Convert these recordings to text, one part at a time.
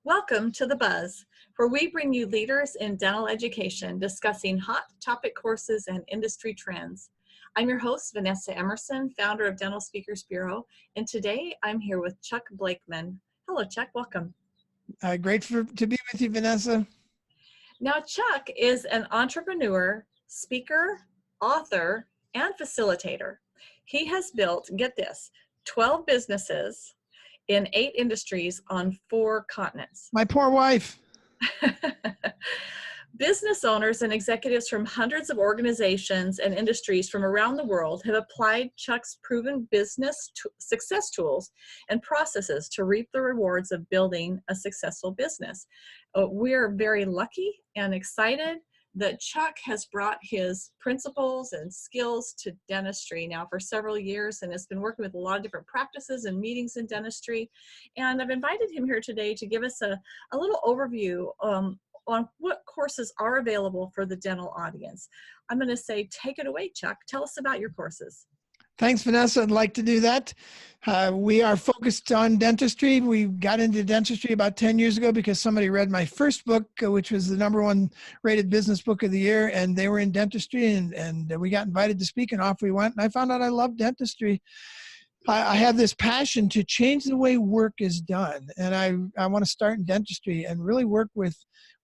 Welcome to The Buzz, where we bring you leaders in dental education discussing hot topic courses and industry trends. I'm your host, Vanessa Emerson, founder of Dental Speakers Bureau, and today I'm here with Chuck Blakeman. Hello, Chuck. Welcome. Great to be with you, Vanessa. Now, Chuck is an entrepreneur, speaker, author, and facilitator. He has built, get this, 12 businesses in 8 industries on 4 continents. My poor wife. Business owners and executives from hundreds of organizations and industries from around the world have applied Chuck's proven business success tools and processes to reap the rewards of building a successful business. We're very lucky and excited that Chuck has brought his principles and skills to dentistry now for several years and has been working with a lot of different practices and meetings in dentistry. And I've invited him here today to give us a little overview on what courses are available for the dental audience. I'm going to say, take it away, Chuck. Tell us about your courses. Thanks, Vanessa. I'd like to do that. We are focused on dentistry. We got into dentistry about 10 years ago because somebody read my first book, which was the #1 rated business book of the year, and they were in dentistry, and we got invited to speak, and off we went. And I found out I love dentistry. I have this passion to change the way work is done, and I want to start in dentistry and really work with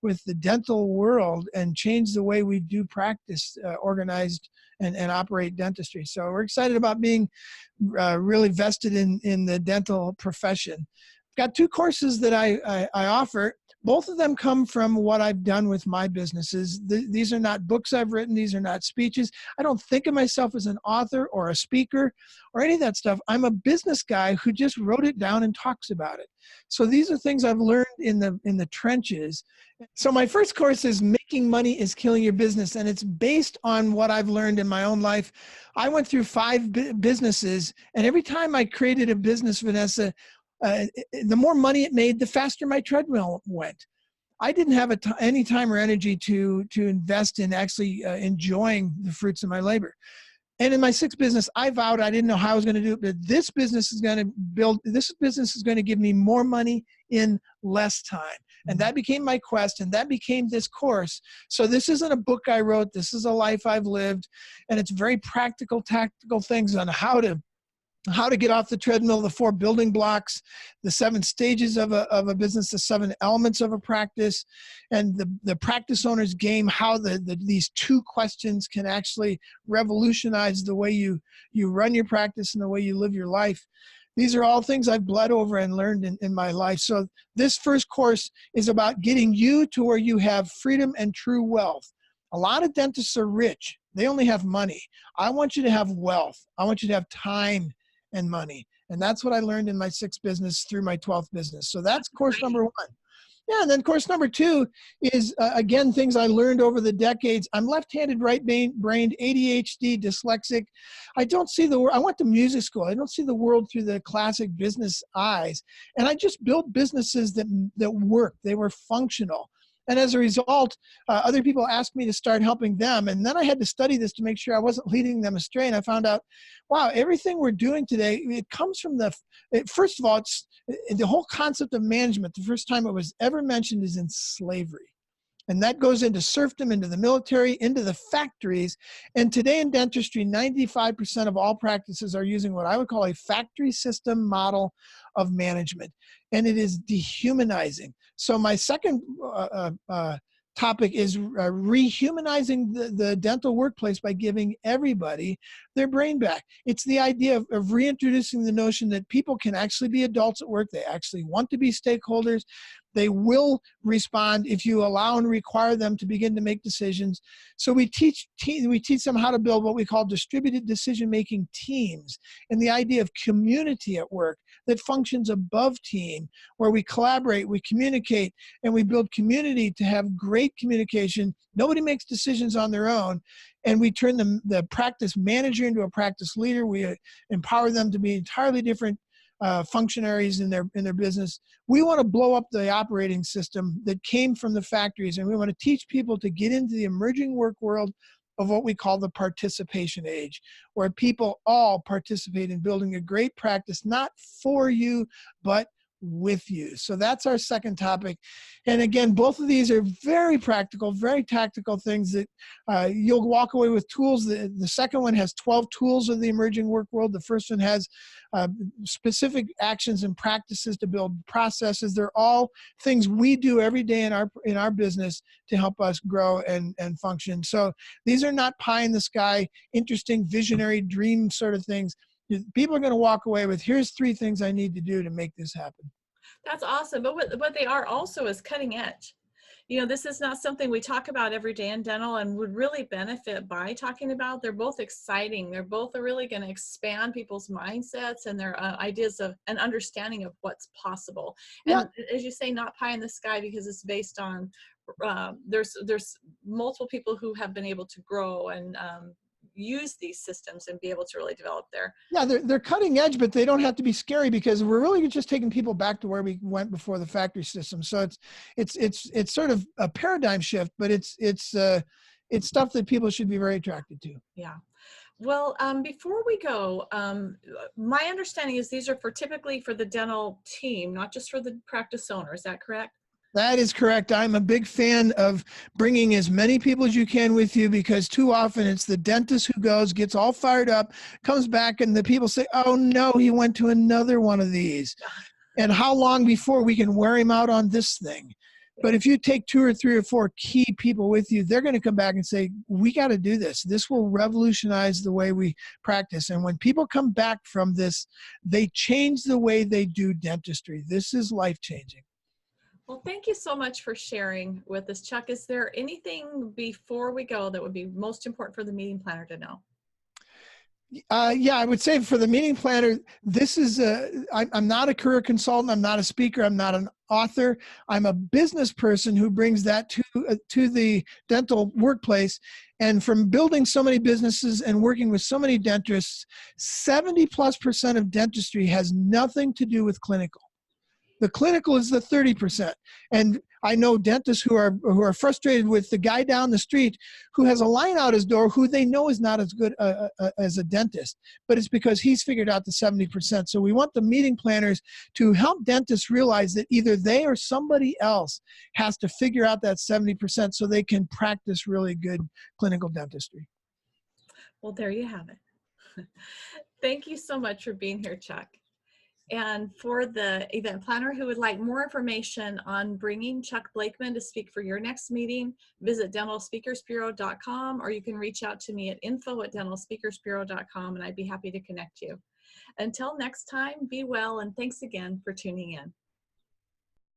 the dental world and change the way we do practice, organized and operate dentistry. So we're excited about being really vested in the dental profession. I've got 2 courses that I offer. Both of them come from what I've done with my businesses. These are not books I've written. These are not speeches. I don't think of myself as an author or a speaker or any of that stuff. I'm a business guy who just wrote it down and talks about it. So these are things I've learned in the trenches. So my first course is Making Money is Killing Your Business, and it's based on what I've learned in my own life. I went through 5 businesses, and every time I created a business, Vanessa, the more money it made, the faster my treadmill went. I didn't have any time or energy to invest in actually enjoying the fruits of my labor. And in my 6th business, I vowed I didn't know how I was going to do it, but this business is going to give me more money in less time. And that became my quest, and that became this course. So this isn't a book I wrote. This is a life I've lived, and it's very practical, tactical things on how to get off the treadmill, the 4 building blocks, the 7 stages of a business, the 7 elements of a practice, and the practice owner's game, how these 2 questions can actually revolutionize the way you run your practice and the way you live your life. These are all things I've bled over and learned in my life. So this first course is about getting you to where you have freedom and true wealth. A lot of dentists are rich. They only have money. I want you to have wealth. I want you to have time and money. And that's what I learned in my 6th business through my 12th business. So that's course number 1. Yeah, and then course number 2 is, again, things I learned over the decades. I'm left-handed, right-brained, ADHD, dyslexic. I don't see the world. I went to music school. I don't see the world through the classic business eyes. And I just built businesses that worked. They were functional. And as a result, other people asked me to start helping them. And then I had to study this to make sure I wasn't leading them astray. And I found out, wow, everything we're doing today, it comes from first of all, it's the whole concept of management. The first time it was ever mentioned is in slavery. And that goes into serfdom, into the military, into the factories. And today in dentistry, 95% of all practices are using what I would call a factory system model of management. And it is dehumanizing. So my second topic is rehumanizing the dental workplace by giving everybody their brain back. It's the idea of reintroducing the notion that people can actually be adults at work. They actually want to be stakeholders. They will respond if you allow and require them to begin to make decisions. So we teach them how to build what we call distributed decision-making teams, and the idea of community at work that functions above team, where we collaborate, we communicate, and we build community to have great communication. Nobody makes decisions on their own, and we turn the practice manager into a practice leader. We empower them to be entirely different functionaries in their business. We want to blow up the operating system that came from the factories, and we want to teach people to get into the emerging work world of what we call the participation age, where people all participate in building a great practice, not for you, but with you. So that's our second topic. And again, both of these are very practical, very tactical things that you'll walk away with tools. The second one has 12 tools of the emerging work world. The first one has specific actions and practices to build processes. They're all things we do every day in our business to help us grow and function. So these are not pie in the sky, interesting, visionary, dream sort of things. People are going to walk away with, here's 3 things I need to do to make this happen. That's awesome. But what they are also is cutting edge. You know, this is not something we talk about every day in dental and would really benefit by talking about. They're both exciting. They're both really going to expand people's mindsets and their ideas of an understanding of what's possible. And as you say, not pie in the sky, because it's based on, there's multiple people who have been able to grow and use these systems and be able to really develop their. Yeah, they're cutting edge, but they don't have to be scary, because we're really just taking people back to where we went before the factory system. So it's sort of a paradigm shift, but it's stuff that people should be very attracted to. Yeah. Well, before we go, my understanding is these are typically for the dental team, not just for the practice owner. Is that correct? That is correct. I'm a big fan of bringing as many people as you can with you, because too often it's the dentist who goes, gets all fired up, comes back, and the people say, oh no, he went to another one of these. And how long before we can wear him out on this thing? But if you take 2 or 3 or 4 key people with you, they're going to come back and say, we got to do this. This will revolutionize the way we practice. And when people come back from this, they change the way they do dentistry. This is life-changing. Well, thank you so much for sharing with us, Chuck. Is there anything before we go that would be most important for the meeting planner to know? Yeah, I would say for the meeting planner, this is I'm not a career consultant. I'm not a speaker. I'm not an author. I'm a business person who brings that to the dental workplace. And from building so many businesses and working with so many dentists, 70+% of dentistry has nothing to do with clinical. The clinical is the 30%. And I know dentists who are frustrated with the guy down the street who has a line out his door who they know is not as good as a dentist, but it's because he's figured out the 70%. So we want the meeting planners to help dentists realize that either they or somebody else has to figure out that 70% so they can practice really good clinical dentistry. Well, there you have it. Thank you so much for being here, Chuck. And for the event planner who would like more information on bringing Chuck Blakeman to speak for your next meeting, visit dentalspeakersbureau.com, or you can reach out to me at info@dentalspeakersbureau.com, and I'd be happy to connect you. Until next time, be well, and thanks again for tuning in.